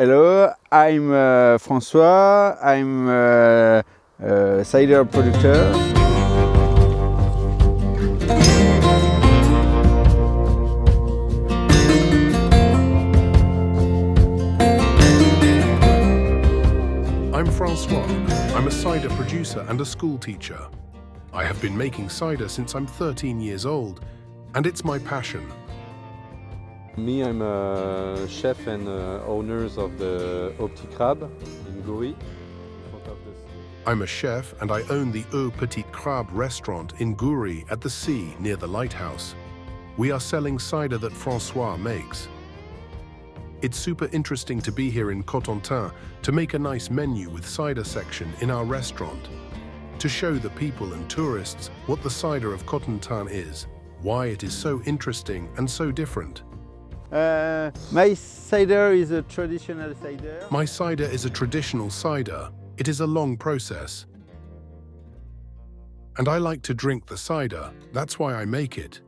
Hello, I'm François. I'm a cider producer. I'm François. I'm a cider producer and a school teacher. I have been making cider since I'm 13 years old, and it's my passion. Me, I'm a chef and owners of the Haute Crabe in Goury. I'm a chef and I own the Crabe restaurant in Goury at the sea near the lighthouse. We are selling cider that François makes. It's super interesting to be here in Cotentin to make a nice menu with cider section in our restaurant, to show the people and tourists what the cider of Cotentin is, why it is so interesting and so different. My cider is a traditional cider. My cider is a traditional cider. It is a long process. And I like to drink the cider, that's why I make it.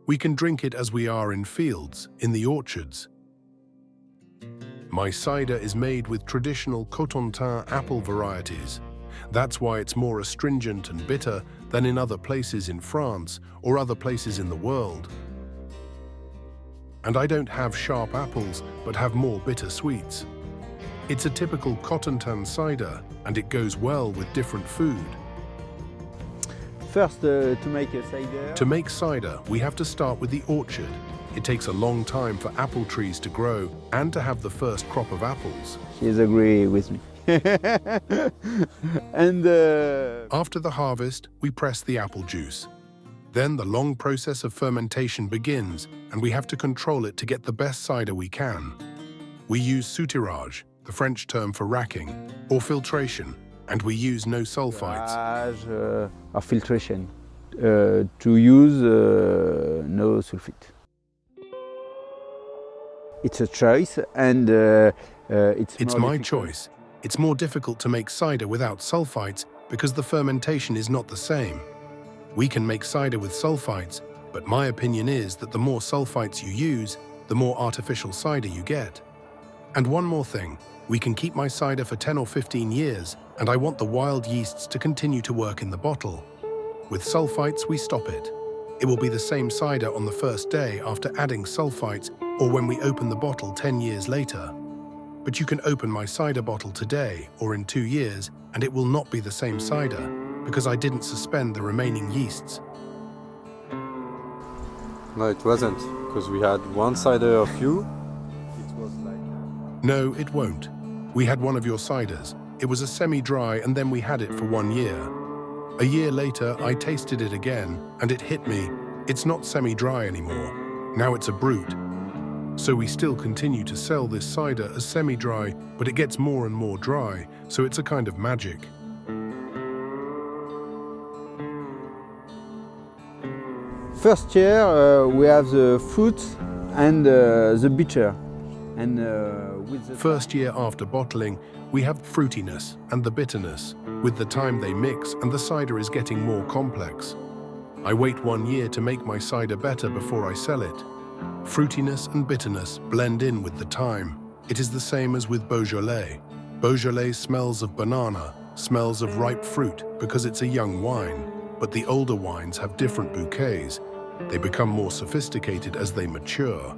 We can drink it as we are in fields, in the orchards. My cider is made with traditional Cotentin apple varieties. That's why it's more astringent and bitter than in other places in France or other places in the world. And I don't have sharp apples, but have more bitter sweets. It's a typical Cotentin cider, and it goes well with different food. First, to make a cider. To make cider, we have to start with the orchard. It takes a long time for apple trees to grow and to have the first crop of apples. She's agree with me. And after the harvest, we press the apple juice. Then the long process of fermentation begins, and we have to control it to get the best cider we can. We use soutirage, the French term for racking, or filtration, and we use no sulfites. Or filtration, to use no sulfate. It's a choice, and it's my choice. It's more difficult to make cider without sulfites because the fermentation is not the same. We can make cider with sulfites, but my opinion is that the more sulfites you use, the more artificial cider you get. And one more thing, we can keep my cider for 10 or 15 years, and I want the wild yeasts to continue to work in the bottle. With sulfites, we stop it. It will be the same cider on the first day after adding sulfites or when we open the bottle 10 years later. But you can open my cider bottle today or in 2 years, and it will not be the same cider, because I didn't suspend the remaining yeasts. No, it wasn't, because we had one cider of you. It was like... No, it won't. We had one of your ciders. It was a semi-dry, and then we had it for 1 year. A year later, I tasted it again, and it hit me. It's not semi-dry anymore. Now it's a brut. So we still continue to sell this cider as semi-dry, but it gets more and more dry, so it's a kind of magic. First year we have the fruit and the bitter. And with the first year after bottling, we have fruitiness and the bitterness. With the time they mix and the cider is getting more complex. I wait 1 year to make my cider better before I sell it. Fruitiness and bitterness blend in with the time. It is the same as with Beaujolais. Beaujolais smells of banana, smells of ripe fruit because it's a young wine. But the older wines have different bouquets. They become more sophisticated as they mature.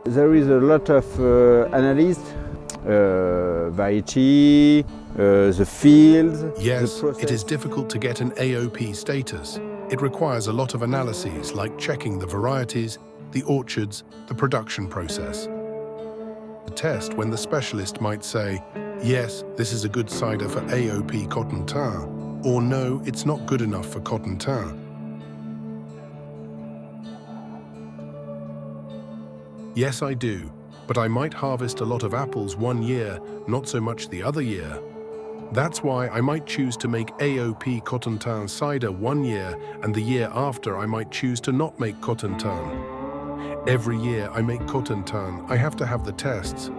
There is a lot of analysis, variety, the fields. Yes, it is difficult to get an AOP status. It requires a lot of analyses like checking the varieties, the orchards, the production process. A test when the specialist might say, yes, this is a good cider for AOP Cotentin, or no, it's not good enough for Cotentin. Yes, I do, but I might harvest a lot of apples 1 year, not so much the other year. That's why I might choose to make AOP Cotentin cider 1 year, and the year after I might choose to not make Cotentin. Every year I make Cotentin, I have to have the tests.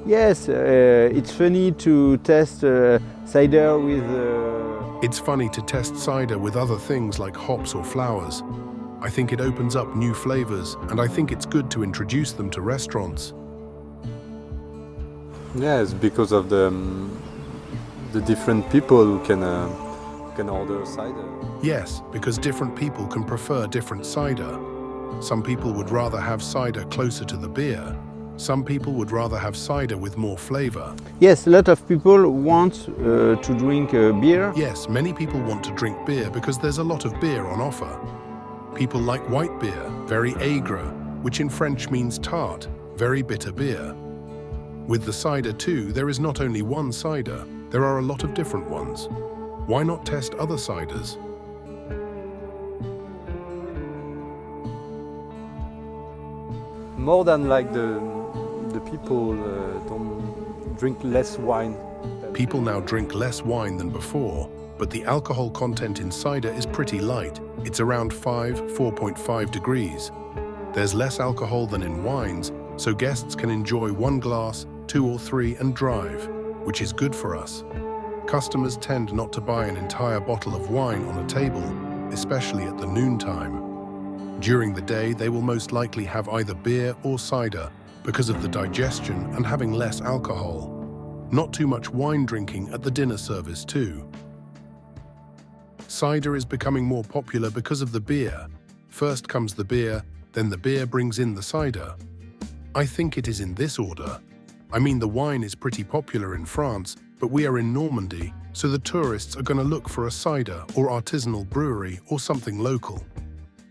Yes, it's funny to test cider with It's funny to test cider with other things like hops or flowers. I think it opens up new flavors, and I think it's good to introduce them to restaurants. Yes, because of the different people who can order cider. Yes, because different people can prefer different cider. Some people would rather have cider closer to the beer. Some people would rather have cider with more flavor. Yes, a lot of people want to drink beer. Yes, many people want to drink beer because there's a lot of beer on offer. People like white beer, very aigre, which in French means tart, very bitter beer. With the cider too, there is not only one cider, there are a lot of different ones. Why not test other ciders? More than like the people don't drink less wine. People now drink less wine than before, but the alcohol content in cider is pretty light. It's around 4.5 degrees. There's less alcohol than in wines, so guests can enjoy 1 glass, 2 or 3 and drive, which is good for us. Customers tend not to buy an entire bottle of wine on a table, especially at the noontime. During the day, they will most likely have either beer or cider because of the digestion and having less alcohol. Not too much wine drinking at the dinner service too. Cider is becoming more popular because of the beer. First comes the beer, then the beer brings in the cider. I think it is in this order. I mean, the wine is pretty popular in France, but we are in Normandy, so the tourists are going to look for a cider or artisanal brewery or something local.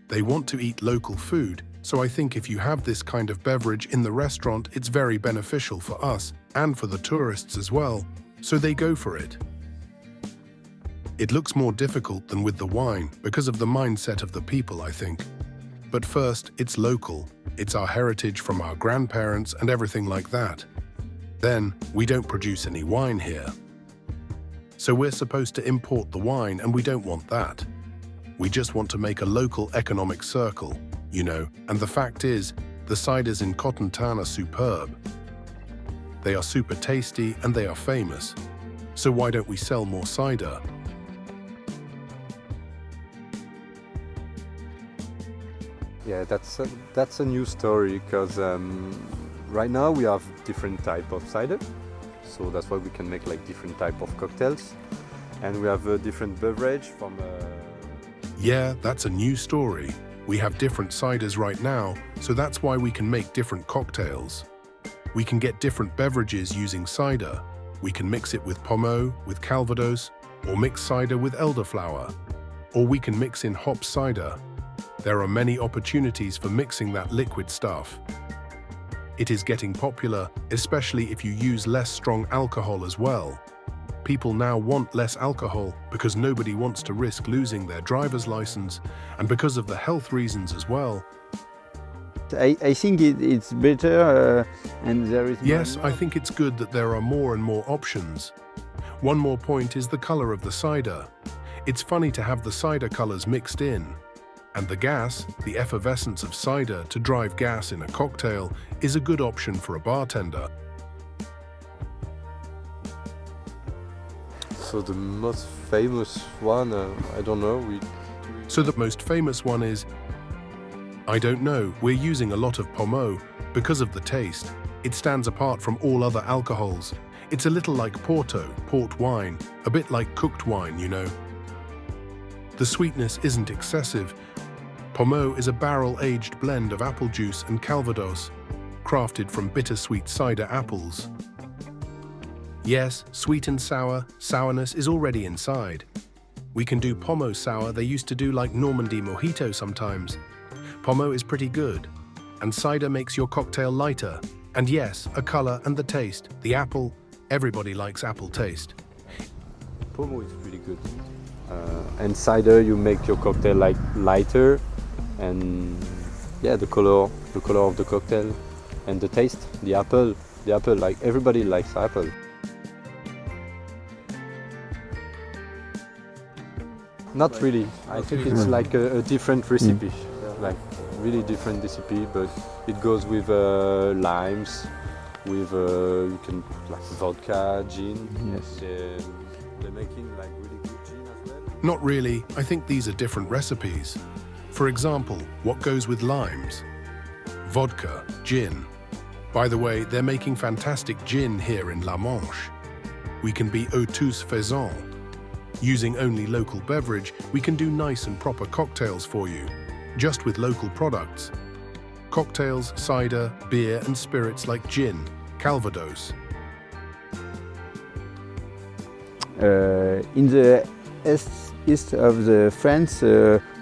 They want to eat local food, so I think if you have this kind of beverage in the restaurant, it's very beneficial for us and for the tourists as well, so they go for it. It looks more difficult than with the wine because of the mindset of the people, I think. But first, it's local. It's our heritage from our grandparents and everything like that. Then, we don't produce any wine here. So we're supposed to import the wine, and we don't want that. We just want to make a local economic circle, you know, and the fact is, the ciders in Cotentin are superb. They are super tasty and they are famous. So why don't we sell more cider? Yeah, that's a new story because right now we have different type of cider, so that's why we can make like different type of cocktails, and we have a different beverage from. Yeah, that's a new story. We have different ciders right now, so that's why we can make different cocktails. We can get different beverages using cider. We can mix it with pommeau, with calvados, or mix cider with elderflower, or we can mix in hop cider. There are many opportunities for mixing that liquid stuff. It is getting popular, especially if you use less strong alcohol as well. People now want less alcohol because nobody wants to risk losing their driver's license and because of the health reasons as well. I think it's better and there is... Yes, I think it's good that there are more and more options. One more point is the color of the cider. It's funny to have the cider colors mixed in. And the gas, the effervescence of cider to drive gas in a cocktail, is a good option for a bartender. So the most famous one, I don't know. So the most famous one is, I don't know, we're using a lot of pommeau because of the taste. It stands apart from all other alcohols. It's a little like Porto, port wine, a bit like cooked wine, you know. The sweetness isn't excessive. Pommeau is a barrel-aged blend of apple juice and calvados, crafted from bittersweet cider apples. Yes, sweet and sour, sourness is already inside. We can do pommeau sour, they used to do like Normandy mojito sometimes. Pommeau is pretty good, and cider makes your cocktail lighter. And yes, a color and the taste, the apple, everybody likes apple taste. Pommeau is really good. And cider, you make your cocktail like lighter, and yeah, the color of the cocktail, and the taste, the apple, like everybody likes apple. Not really. I think it's like a different recipe, like really different recipe, but it goes with limes, with you can like vodka, gin. Yes. They're making like really good gin as Not really, I think these are different recipes. For example, what goes with limes? Vodka, gin. By the way, they're making fantastic gin here in La Manche. We can be autosuffisant. Using only local beverage, we can do nice and proper cocktails for you, just with local products. Cocktails, cider, beer and spirits like gin, Calvados. In the east of the France,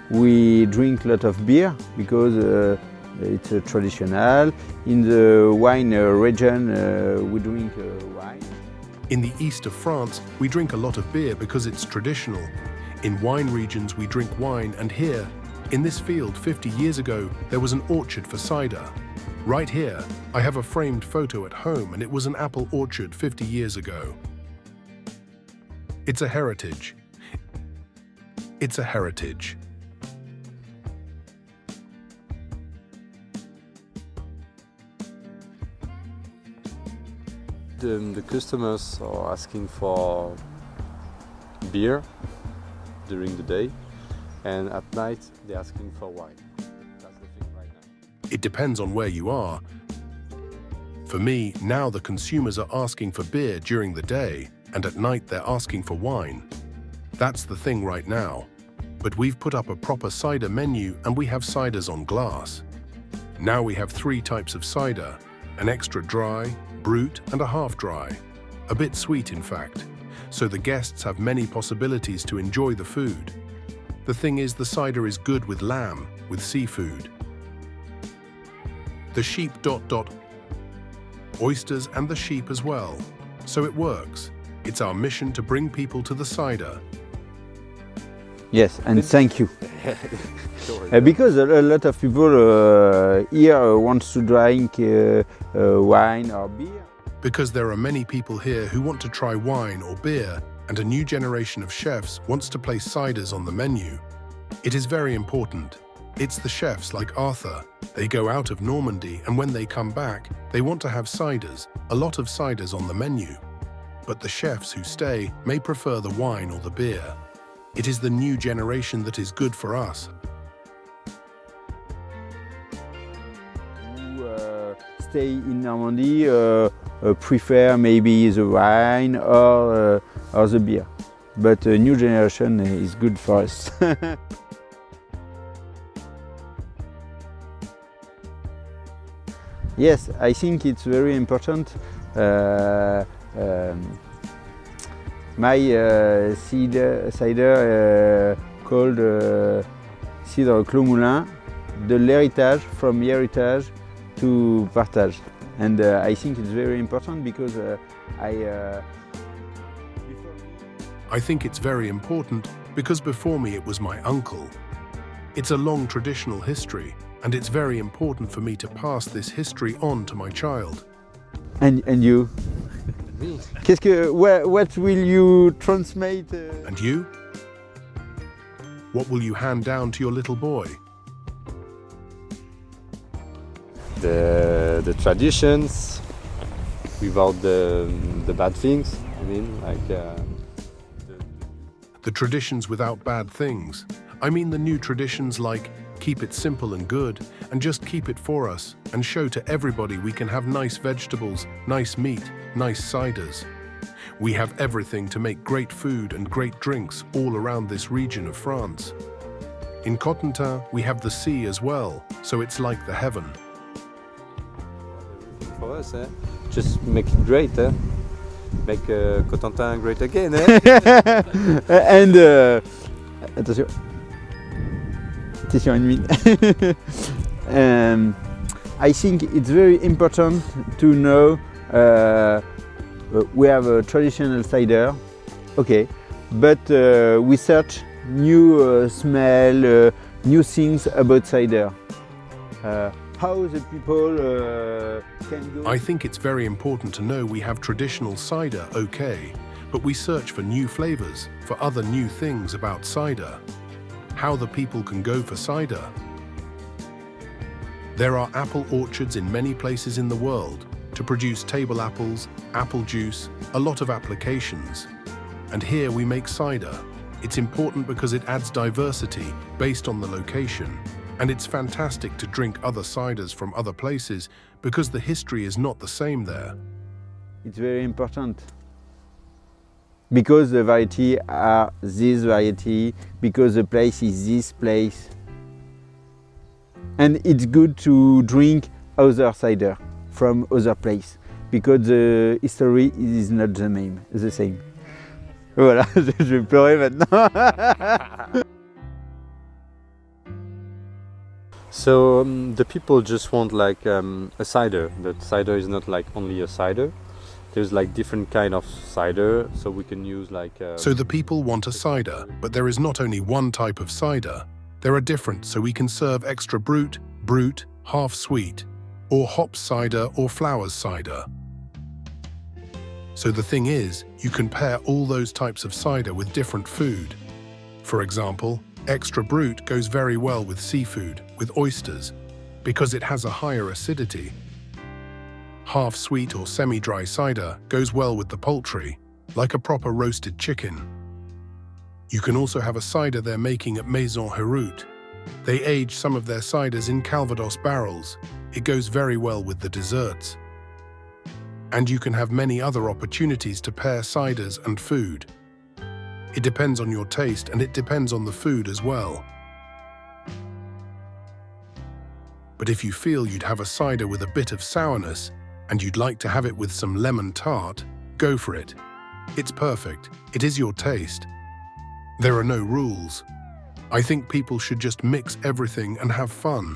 we drink a lot of beer because it's traditional. In the wine region, we drink wine. In the east of France, we drink a lot of beer because it's traditional. In wine regions, we drink wine, and here, in this field 50 years ago, there was an orchard for cider. Right here, I have a framed photo at home, and it was an apple orchard 50 years ago. It's a heritage. It's a heritage. The customers are asking for beer during the day, and at night they're asking for wine. That's the thing right now. It depends on where you are. For me, now the consumers are asking for beer during the day, and at night they're asking for wine. That's the thing right now. But we've put up a proper cider menu, and we have ciders on glass. Now we have 3 types of cider, an extra dry, brut and a half dry. A bit sweet in fact. So the guests have many possibilities to enjoy the food. The thing is, the cider is good with lamb, with seafood. The sheep ... oysters and the sheep as well. So it works. It's our mission to bring people to the cider. Yes, and thank you. Sure. Because a lot of people here want to drink wine or beer. Because there are many people here who want to try wine or beer, and a new generation of chefs wants to place ciders on the menu. It is very important. It's the chefs like Arthur. They go out of Normandy, and when they come back, they want to have ciders, a lot of ciders on the menu. But the chefs who stay may prefer the wine or the beer. It is the new generation that is good for us. Who stay in Normandy prefer maybe the wine or the beer. But a new generation is good for us. Yes, I think it's very important. My cider called Cidre Clos Mulin, de l'héritage, from heritage to partage. And I think it's very important because I think it's very important because before me it was my uncle. It's a long traditional history, and it's very important for me to pass this history on to my child. And you? What will you transmit? And you? What will you hand down to your little boy? The traditions without the bad things. I mean, like the traditions without bad things. I mean the new traditions like keep it simple and good, and just keep it for us, and show to everybody we can have nice vegetables, nice meat, nice ciders. We have everything to make great food and great drinks all around this region of France. In Cotentin, we have the sea as well, so it's like the heaven. For us, just make it great, make Cotentin great again. And attention. I think it's very important to know we have a traditional cider, okay, but we search new smell, new things about cider. How the people can go. I think it's very important to know we have traditional cider, okay, but we search for new flavors, for other new things about cider. How the people can go for cider. There are apple orchards in many places in the world to produce table apples, apple juice, a lot of applications. And here we make cider. It's important because it adds diversity based on the location. And it's fantastic to drink other ciders from other places because the history is not the same there. It's very important. Because the variety are this variety, because the place is this place. And it's good to drink other cider from other place, because the history is not the same. Voilà, je vais pleurer maintenant. So the people just want like a cider, but cider is not like only a cider. There's like different kind of cider, so we can use like... So the people want a cider, but there is not only one type of cider. There are different, so we can serve extra brut, half sweet, or hops cider or flowers cider. So the thing is, you can pair all those types of cider with different food. For example, extra brut goes very well with seafood, with oysters, because it has a higher acidity. Half sweet or semi-dry cider goes well with the poultry, like a proper roasted chicken. You can also have a cider they're making at Maison Haute. They age some of their ciders in Calvados barrels. It goes very well with the desserts. And you can have many other opportunities to pair ciders and food. It depends on your taste and it depends on the food as well. But if you feel you'd have a cider with a bit of sourness and you'd like to have it with some lemon tart, go for it. It's perfect. It is your taste. There are no rules. I think people should just mix everything and have fun.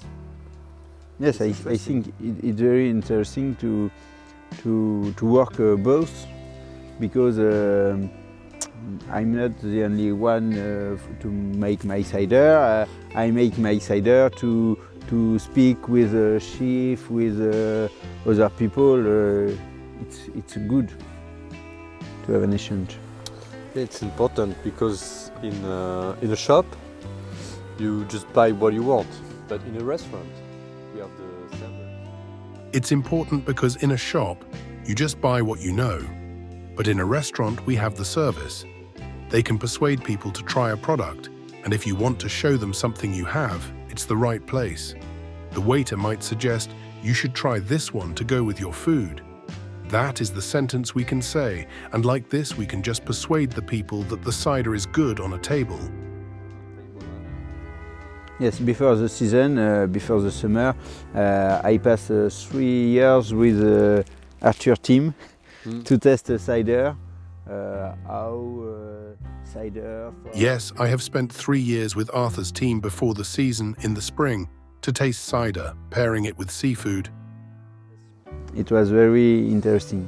Yes, I think it's very interesting to work both, because I'm not the only one to make my cider. I make my cider to speak with a chef, with other people. It's good to have an exchange. It's important because in a shop you just buy what you want, but in a restaurant we have the server. It's important because in a shop you just buy what you know, but in a restaurant we have the service. They can persuade people to try a product, and if you want to show them something you have, it's the right place. The waiter might suggest, you should try this one to go with your food. That is the sentence we can say, and like this we can just persuade the people that the cider is good on a table. Yes, before the season, before the summer, I passed 3 years with Arthur team to test the cider. Cider. Yes, I have spent 3 years with Arthur's team before the season in the spring to taste cider, pairing it with seafood. It was very interesting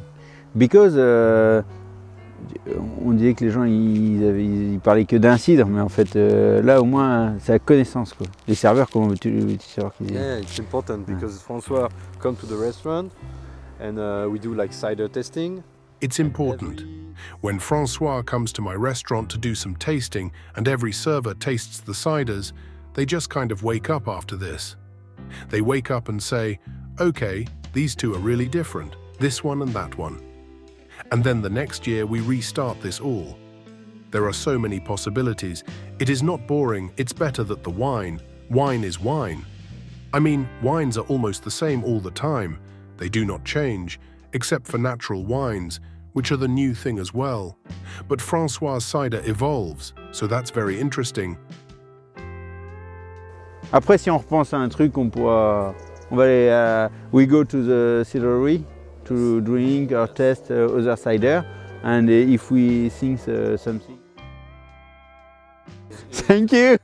because on disait que les gens ils parlaient que d'un cidre, mais en fait là au moins c'est la connaissance quoi. Les serveurs, comment veux-tu savoir qu'ils disent? Yeah, it's important because François come to the restaurant and we do like cider tasting. It's important. When François comes to my restaurant to do some tasting and every server tastes the ciders, they just kind of wake up after this. They wake up and say, okay, these two are really different, this one and that one. And then the next year we restart this all. There are so many possibilities. It is not boring, it's better that the wine is wine. I mean, wines are almost the same all the time. They do not change, except for natural wines, which are the new thing as well. But François' cider evolves, so that's very interesting. Après, si on repense à un truc, on va aller, we go to the cidery to drink or test other cider, and if we think something. Thank you.